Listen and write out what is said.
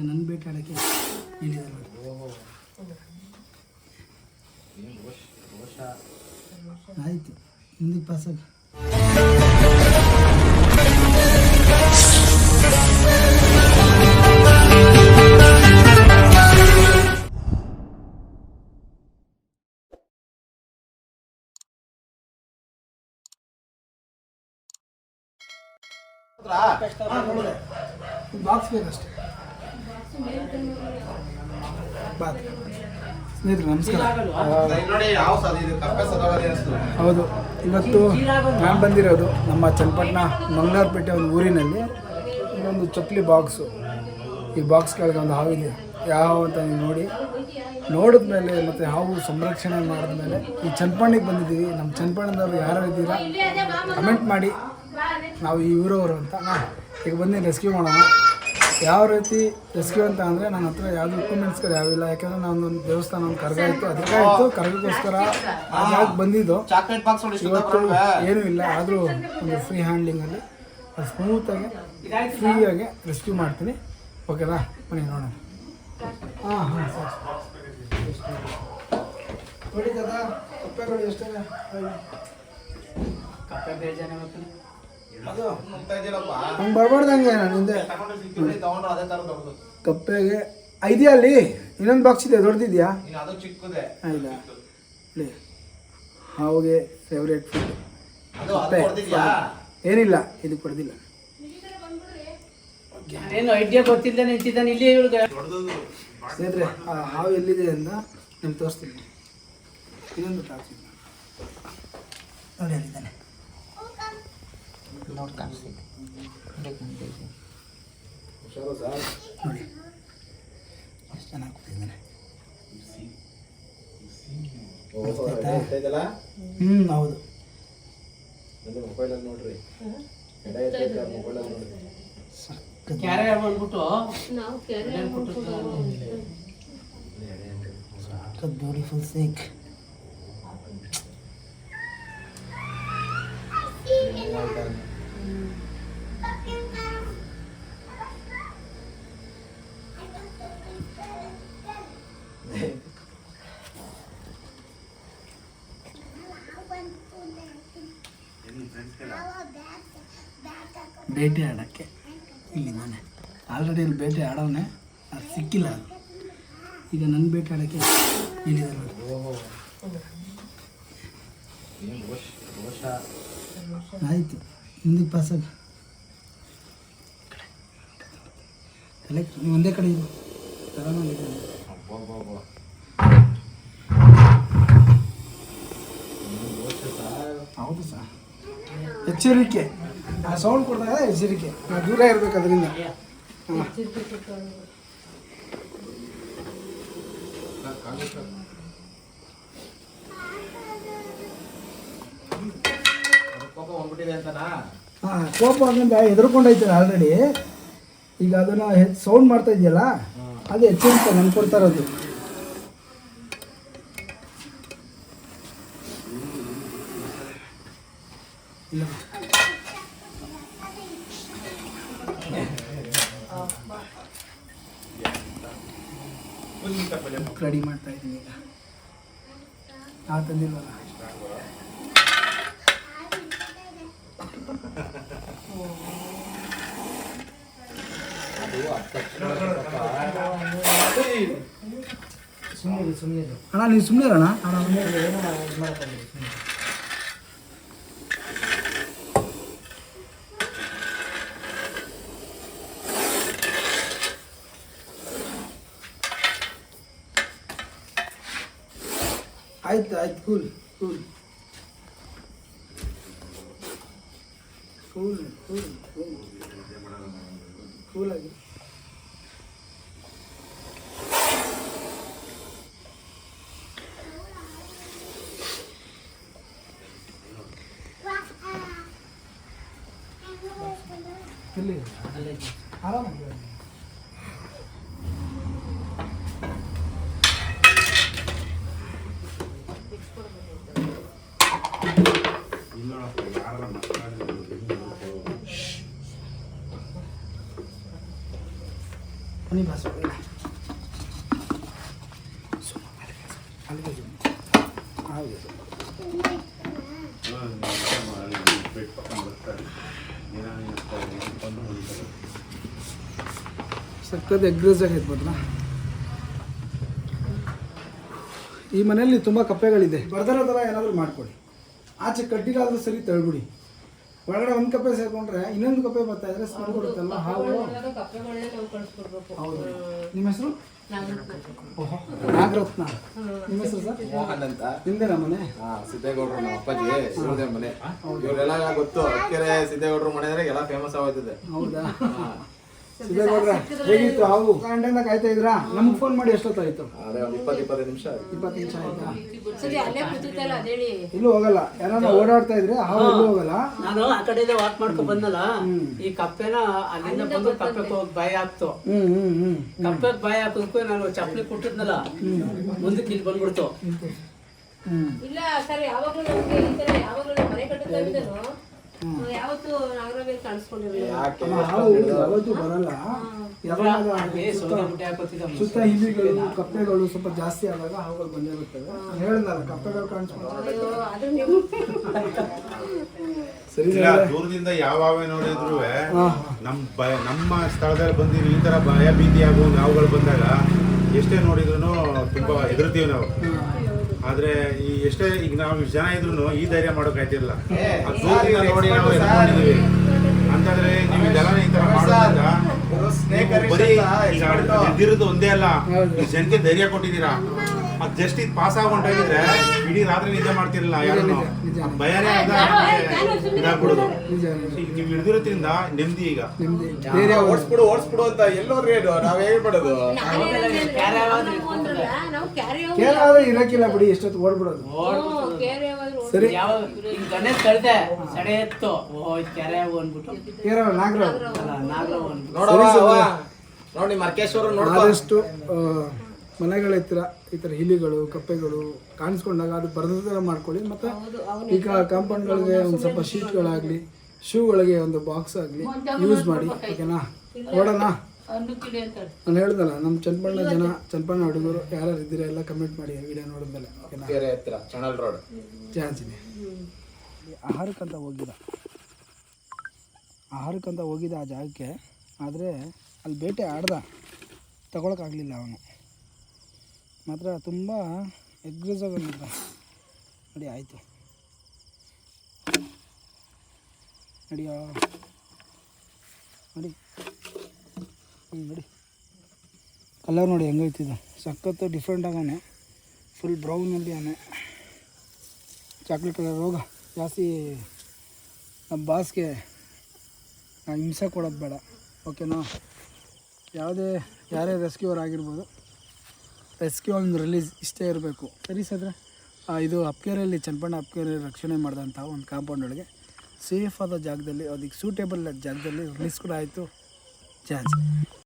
ನನ್ನ ಬೇಟೆ ಆಡೋಕ್ಕೆ ಇಲ್ಲಿದ್ದಾರೆ ಆಯಿತು ಮುಂದಕ್ಕೆ ಪಾಸಾಗ ಬಾಕ್ಸ್ ಬೇಕಷ್ಟೇ. ಸ್ನೇಹಿತರೆ ನಮಸ್ಕಾರ. ಹೌದು, ಇವತ್ತು ನಾನು ಬಂದಿರೋದು ನಮ್ಮ ಚನ್ನಪಟ್ಟಣ ಮಂಗಳೂರುಪೇಟೆ ಒಂದು ಊರಿನಲ್ಲಿ. ಇನ್ನೊಂದು ಚಪ್ಪಲಿ ಬಾಕ್ಸು, ಈ ಬಾಕ್ಸ್ ಕೆಳಗೆ ಒಂದು ಹಾವಿದೆ. ಯಾವ ಅಂತ ನೀವು ನೋಡಿದ್ಮೇಲೆ ಮತ್ತು ಹಾವು ಸಂರಕ್ಷಣೆ ಮಾಡಿದ್ಮೇಲೆ ಈ ಚನ್ನಪಟ್ಟಣಕ್ಕೆ ಬಂದಿದ್ದೀವಿ. ನಮ್ಮ ಚನ್ನಪಟ್ಟಣದವರು ಯಾರು ಇದ್ದೀರಾ ಕಮೆಂಟ್ ಮಾಡಿ, ನಾವು ಈ ಊರವರು ಅಂತ. ಈಗ ಬಂದು ರೆಸ್ಕ್ಯೂ ಮಾಡೋಣ. ಯಾವ ರೀತಿ ರೆಸ್ಕ್ಯೂ ಅಂತ ಅಂದರೆ ನನ್ನ ಹತ್ರ ಯಾವುದು ಇಕ್ವಿಪ್ಮೆಂಟ್ಸ್ಗಳು ಯಾವಿಲ್ಲ. ಯಾಕೆಂದರೆ ನಾನೊಂದು ದೇವಸ್ಥಾನ ಒಂದು ಕರ್ಗ ಇತ್ತು, ಕರ್ಗಕ್ಕೋಸ್ಕರ ಆಗಿ ಬಂದಿದ್ದು. ಇವತ್ತು ಏನೂ ಇಲ್ಲ, ಆದರೂ ಒಂದು ಫ್ರೀ ಹ್ಯಾಂಡ್ಲಿಂಗಲ್ಲಿ ಅದು ಸ್ಮೂತಾಗಿ ಫ್ರೀಯಾಗಿ ರೆಸ್ಕ್ಯೂ ಮಾಡ್ತೀನಿ. ಓಕೆನಾ? ಬನ್ನಿ ನೋಡೋಣ. ಹಾಂ ಸರ್ ನೋಡಿ ಕದಾ ಕಪ್ಪೆಗಳು ಎಷ್ಟಿದೆ. ಕಪ್ಪೆ ಬೇಜಾನೆ ಮತ್ತು ಅದು ಹಂಗೆ ಬರಬಾರ್ದಂಗೆ ನಾನು ಹಿಂದೆ. ಕಪ್ಪೆಗೆ ಇದೆಯಾ ಅಲ್ಲಿ? ಇನ್ನೊಂದು ಬಾಕ್ಸ್ ಇದೆ, ದೊಡ್ಡದಿದೆಯಾ? ಇಲ್ಲ ಹಾವಿಗೆ ಫೇವ್ರೇಟ್ ಫುಡ್ ಕಪ್ಪೆ. ಏನಿಲ್ಲ, ಇದು ಕೊಡ್ದಿಲ್ಲ. ಏನು ಐಡಿಯಾ ಗೊತ್ತಿಲ್ಲ ನಿಂತಿದ್ದಾನೆ ಇಲ್ಲಿ. ಸ್ನೇಹಿತರೆ, ಆ ಹಾವು ಎಲ್ಲಿದೆ ಅಂತ ನಿಮ್ಗೆ ತೋರಿಸ್ತೀನಿ. ಇನ್ನೊಂದು ತೋರಿಸ್ತೀನಿ ನೋಡಿ, ಅಲ್ಲಿದ್ದಾನೆ ನೋಡಿ, ಕಾಣಿಸ್ತಿದೆ ನೋಡಿ ಎಷ್ಟು ಚೆನ್ನಾಗಿ ಕೂತಿದ್ದಾನೆ. ಹೌದು. Beautiful sake. ಬೇಟೆ ಆಡೋಕ್ಕೆ ಇಲ್ಲಿದ್ದಾನೆ. ಆಲ್ರೆಡಿ ಇಲ್ಲಿ ಬೇಟೆ ಆಡೋನೆ, ಅದು ಸಿಕ್ಕಿಲ್ಲ. ಅದು ಈಗ ನನ್ನ ಬೇಟೆ ಆಡೋಕ್ಕೆ ಇಲ್ಲಿದ್ದಾರೆ. ಆಯಿತು, ಮುಂದಕ್ಕೆ ಪಾಸಾಗ ಒಂದೇ ಕಡೆ ಇದು ಹೌದು ಸರ್. ಎಚ್ಚರಿಕೆ, ಆ ಸೌಂಡ್ ಕೊಡ್ದಾಗ ಎಚ್ಚರಿಕೆ, ನಾವು ದೂರ ಇರಬೇಕು ಅದರಿಂದ. ಹಾಂ, ಕೋಪ ಅಂದ್ರೆ ಹೆದರ್ಕೊಂಡೈತೆ ಆಲ್ರೆಡಿ. ಈಗ ಅದನ್ನು ಸೌಂಡ್ ಮಾಡ್ತಾ ಇದೆಯಲ್ಲ, ಅದು ಎಚ್ಚರಿಕೆ ನನ್ಗೆ ಕೊಡ್ತಾ ಇರೋದು. ಇಲ್ಲ ರೆಡಿ ಮಾಡ್ತಾ ಇದ್ದೀನಿ ಈಗ. ತಂದಿಲ್ವಲ್ಲ, ಸುಮ್ಮನೆ ಅಣ್ಣ, ನೀವು ಸುಮ್ಮನೆ ಅಣ್ಣ. ಆಯ್ತು ಆಯ್ತು, cool cool cool cool cool ಕೂಲಾಗಿ. ಎಲ್ಲಿ ಆರಾಮಾಗಿ ಬನ್ನಿ ಬಸ್ ಅಲ್ಲಿಗೆ ಹೌದು ಸಕ್ಕತ್ ಎಗ್ರೆಸ್ ಆಗೈತೆ ಮಾತ್ರ. ಈ ಮನೆಯಲ್ಲಿ ತುಂಬ ಕಪ್ಪೆಗಳಿದೆ. ಬರ್ದಿರೋ ಥರ ಏನಾದರೂ ಮಾಡ್ಕೊಡಿ. ಆಚೆ ಕಡ್ಡಿಲಾದರೂ ಸರಿ ತಳ್ಬಿಡಿ. ಒಳಗಡೆ ಒಂದು ಕಪ್ಪೆ ಸೇರ್ಕೊಂಡ್ರೆ ಇನ್ನೊಂದು ಕಪ್ಪೆ ಬರ್ತಾ ಇದ್ರೆ ಸ್ಮೆಲ್ ಕೊಡುತ್ತಲ್ಲ ಹಾವು. ಹೌದು. ನಿಮ್ಮ ಹೆಸರು? ಓಹೋ, ನಾಗರತ್ನ. ನಿಮ್ಮ ಹೆಸರು ಸರ್? ಮೋಹನ್ ಅಂತ. ನಿಮ್ದೇನಾ ಮನೆ? ಸಿದ್ದೇಗೌಡರು ನಮ್ಮ ಅಪ್ಪಾಜಿ ಇವ್ರದೇ ಮನೆ. ಇವರೆಲ್ಲ ಗೊತ್ತು, ಅಕ್ಕೆರೆ ಸಿದ್ದೇಗೌಡರು ಮನೆ ಅಂದ್ರೆ ಎಲ್ಲ ಫೇಮಸ್ ಆಗೋಯ್ತದೆ. ಹೌದಾ? ಸಿದ್ದೇಗೌಡ್ರ ಹೇಗಿತ್ತು ಹಾವು? ಗಂಟೆಯಿಂದ ಕಾಯ್ತಾ ಇದ್ರಾ? ನಮ್ಗೆ ಫೋನ್ ಮಾಡಿ ಎಷ್ಟೊತ್ತಾಯ್ತು? ಅದೇ ಒಂದು 20 ನಿಮಿಷ. 20 ನಿಮಿಷ ಆಯ್ತಾ? ಅದೇಳಿ ಇಲ್ಲೂ ಹೋಗಲ್ಲ. ಯಾರು ಓಡಾಡ್ತಾ ಇದ್ರೆ ಹಾವು ಇಲ್ಲೂ ಹೋಗಲ್ಲ. ನಾನು ಆ ಕಡೆಯಿಂದ ವಾಕ್ ಮಾಡ್ಕೊಂಡ್ ಬಂದಲ್ಲ, ಈ ಕಪ್ಪೆನ ಅಲ್ಲಿಂದ ಬಂದು ಕಪ್ಪೆಗೆ ಹೋಗಿ ಬಾಯಿ ಹಾಕ್ತು. ಕಪ್ಪೆಗೆ ಬಾಯಿ ಹಾಕೋದಕ್ಕೂ ನಾನು ಚಪ್ಪಲಿ ಕೊಟ್ಟಿದ್ನಲ್ಲ, ಮುಂದಕ್ಕೆ ಇಲ್ಲಿ ಬಂದ್ಬಿಡ್ತು. ಇಲ್ಲ ಸರ್, ಯಾವಾಗಲೂ ನಮ್ಗೆ ಈ ತರ ಯಾವಾಗಲೂ ಮನೆ ಕಟ್ಟೋದಾಗಿದ್ದನು ಯಾವತ್ತು ನಾಗರಾಜ್ ಕಾಣಿಸ್ಕೊಂಡಿರಲಿಲ್ಲ. ಯಾಕೆ ಹಾವು ಯಾವತ್ತೂ ಬರಲ್ಲ. ಯಾವಾಗ ಸುತ್ತ ಹಿಲಿಗಳು ಕಪ್ಪೆಗಳು ಸ್ವಲ್ಪ ಜಾಸ್ತಿ ಆದಾಗ ಹಾವುಗಳು ಬಂದೇ ಬರ್ತವೆ. ಹೇಳಿದ್ನಲ್ಲ ಕಪ್ಪೆಗಳು ಕಾಣಿಸ್ಕೊಂಡ್ರೆ ಆದ್ರೂ ನೀವು ಸರಿ. ದೂರದಿಂದ ಯಾವ ನೋಡಿದ್ರು ನಮ್ಮ ಸ್ಥಳದಲ್ಲಿ ಬಂದು ಈ ತರ ಭಯ ಭೀತಿ ಆಗುವ ಹಾವುಗಳು ಬಂದಾಗ ಎಷ್ಟೇ ನೋಡಿದ್ರು ತುಂಬಾ ಹೆದರ್ತೀವಿ ನಾವು. ಆದ್ರೆ ಈ ಎಷ್ಟೇ ಈಗ ನಾವು ಇಷ್ಟು ಜನ ಇದ್ರು ಈ ಧೈರ್ಯ ಮಾಡೋಕಾಯ್ತಿಲ್ಲ. ದೂರದಿಂದ ನೋಡಿ ನಾವು ಎದ್ಕೊಂಡಿದೀವಿ ಅಂತಂದ್ರೆ ನೀವು ಇದೆಲ್ಲ ಈ ತರ ಮಾಡೋದ್ರಿಂದ ಬರೀ ಎದ್ದಿರೋದು ಒಂದೇ ಅಲ್ಲ, ಈ ಜನಕ್ಕೆ ಧೈರ್ಯ ಕೊಟ್ಟಿದ್ದೀರಾ. ಅದ್ ಜಸ್ಟ್ ಇದು ಪಾಸ್ ಆಗೊಂಡೋಗಿದ್ರೆ ಇಡೀ ರಾತ್ರಿ ನಿದ್ದೆ ಮಾಡ್ತಿರಲಿಲ್ಲ ಯಾರನ್ನು. ಭಯನೇ ಇದಾಗ್ಬಿಡೋದು. ಈಗ ನೀವು ಹಿಡಿದಿರೋದ್ರಿಂದ ನೆಮ್ಮದಿ. ಈಗ ಧೈರ್ಯ ಓಡಿಸ್ಬಿಡು ಅಂತ ಎಲ್ಲೋದ್ರೆ ನಾವ್ ಹೇಳ್ಬಿಡೋದು. ನಾವು ಕ್ಯಾರಿ ಕೇಳಾದ್ರೆ ಇರಕ್ಕಿಲ್ಲ ಬಿಡಿ, ಎಷ್ಟೊತ್ತು ಓಡ್ಬಿಡೋದು. ಕ್ಯಾರಿ ಯಾವಾದ್ರು ಸರಿ. ಯಾವ ಗಣೇಶ್ ಕಳ್ದೆ ಸಡೆ ಎತ್ತು, ಓ ಇದು ಕೆರೆ ಹಾವು ಅಂದ್ಬಿಟ್ಟು. ಕೇರಳ ನಾಗರಾವ್ ನಾಗರಾವ್ ಅಂದ್ಬಿಟ್ಟು. ನೋಡಿ ಮರ್ಕೇಶ್ವರ ಆದಷ್ಟು ಮನೆಗಳ ಹತ್ತಿರ ಈ ಥರ ಹಿಲಿಗಳು ಕಪ್ಪೆಗಳು ಕಾಣಿಸ್ಕೊಂಡಾಗ ಅದು ಬರದ ಥರ ಮಾಡ್ಕೊಳ್ಳಿ. ಮತ್ತು ಈಗ ಕಾಂಪೌಂಡ್ಗಳಿಗೆ ಒಂದು ಸ್ವಲ್ಪ ಶೀಟ್ಗಳಾಗಲಿ ಶೂಗಳಿಗೆ ಒಂದು ಬಾಕ್ಸ್ ಆಗಲಿ ಯೂಸ್ ಮಾಡಿ. ಓಕೆನಾ? ನೋಡೋಣ. ನಾನು ಹೇಳ್ದಲ್ಲ, ನಮ್ಮ ಚನ್ನಪಣ್ಣ ಹುಡುಗರು ಯಾರು ಇದ್ದೀರಾ ಎಲ್ಲ ಕಮೆಂಟ್ ಮಾಡಿ ವಿಡಿಯೋ ನೋಡಿದ್ಮೇಲೆ. ಓಕೆನಾ? ಚಾನಲ್ ರೋಡ್ ಜಾನ್ಸಿನಿ ಆಹಾರಕ್ಕಂತ ಹೋಗಿದ್ದ ಆ ಜಾಗಕ್ಕೆ. ಆದರೆ ಅಲ್ಲಿ ಬೇಟೆ ಆಡ್ದ, ತಗೊಳಕ್ಕಾಗಲಿಲ್ಲ. ಅವನು ಮಾತ್ರ ತುಂಬ ಎಗ್ರೆಸಿವ್ ಆಗಿದ್ದ. ನೋಡಿ ಆಯಿತು, ನಡಿಯೋ ನೋಡಿ. ನೋಡಿ ಕಲರ್ ನೋಡಿ ಹೆಂಗೈತಿದ್ದು, ಸಖತ್ತು ಡಿಫ್ರೆಂಟ್ ಆಗಾನೆ. ಫುಲ್ ಬ್ರೌನಲ್ಲಿ ಆನೆ, ಚಾಕ್ಲೇಟ್ ಕಲರ್. ಹೋಗ ಜಾಸ್ತಿ ನಮ್ಮ ಬಾಸ್ಗೆ ಹಿಂಸೆ ಕೊಡೋದು ಬೇಡ. ಓಕೆನಾ? ಯಾರೇ ರೆಸ್ಕ್ಯೂವರ್ ಆಗಿರ್ಬೋದು, ರೆಸ್ಕ್ಯೂ ಒಂದು ರಿಲೀಸ್ ಇಷ್ಟೇ ಇರಬೇಕು. ಸರಿ ಸದ್ರೆ ಇದು ಅಪ್ಕೇರಿಯಲ್ಲಿ ಚನ್ನಪಣ್ಣ ಅಪ್ಕೇರಿ ರಕ್ಷಣೆ ಮಾಡಿದಂಥ ಒಂದು ಕಾಂಪೌಂಡ್ ಒಳಗೆ ಸೇಫ್ ಆದ ಜಾಗದಲ್ಲಿ, ಅದಕ್ಕೆ ಸೂಟೇಬಲ್ ಜಾಗದಲ್ಲಿ ರಿಲೀಸ್ ಕೂಡ ಆಯಿತು. ಚಾನ್ಸ್